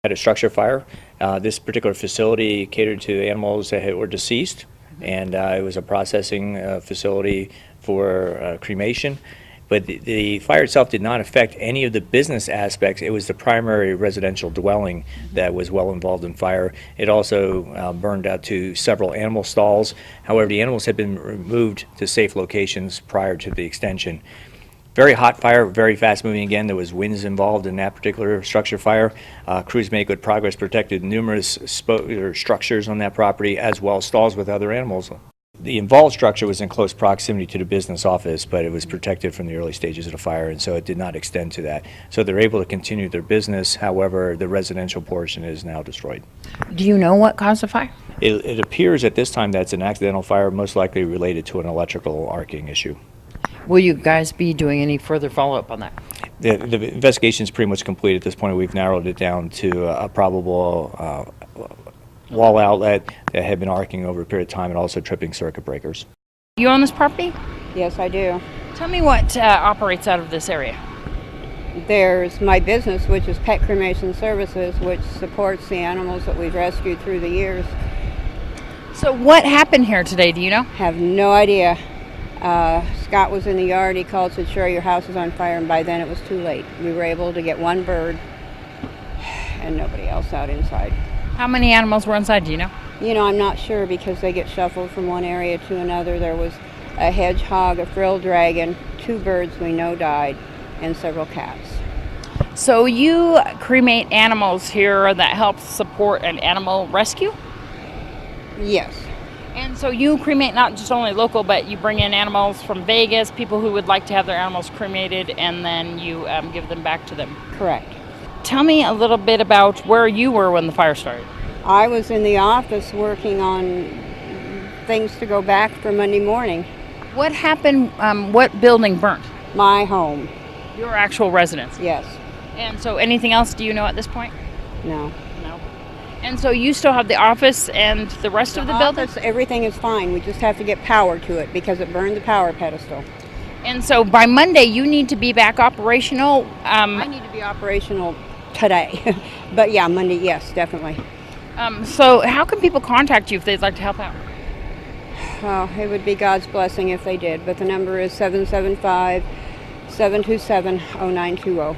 had a structure fire. This particular facility catered to animals that were deceased, and it was a processing facility for cremation. But the fire itself did not affect any of the business aspects. It was the primary residential dwelling that was well involved in fire. It also burned out to several animal stalls. However, the animals had been removed to safe locations prior to the extension. Very hot fire, very fast moving again. There was winds involved in that particular structure fire. Crews made good progress, protected numerous structures on that property, as well as stalls with other animals. The involved structure was in close proximity to the business office, but it was protected from the early stages of the fire, and so it did not extend to that. So they're able to continue their business. However, the residential portion is now destroyed. Do you know what caused the fire? It appears at this time that it's an accidental fire, most likely related to an electrical arcing issue. Will you guys be doing any further follow-up on that? The investigation is pretty much complete at this point. We've narrowed it down to a probable wall outlet that had been arcing over a period of time and also tripping circuit breakers. You own this property? Yes, I do. Tell me what operates out of this area. There's my business, which is Pet Cremation Services, which supports the animals that we've rescued through the years. So what happened here today, do you know? Have no idea. Scott was in the yard. He called, said, "Sure, your house is on fire," and by then it was too late. We were able to get one bird and nobody else out inside. How many animals were inside, do you know? You know, I'm not sure because they get shuffled from one area to another. There was a hedgehog, a frilled dragon, 2 birds we know died, and several cats. So you cremate animals here that help support an animal rescue? Yes. And so you cremate not just only local, but you bring in animals from Vegas, people who would like to have their animals cremated, and then you give them back to them. Correct. Tell me a little bit about where you were when the fire started. I was in the office working on things to go back for Monday morning. What happened, what building burnt? My home. Your actual residence? Yes. And so anything else do you know at this point? No. No. And so you still have the office and the rest of the building? Office, everything is fine. We just have to get power to it because it burned the power pedestal. And so by Monday you need to be back operational? I need to be operational today. But yeah, Monday, yes, definitely. So how can people contact you if they'd like to help out? Oh, it would be God's blessing if they did, but the number is 775-727-0920.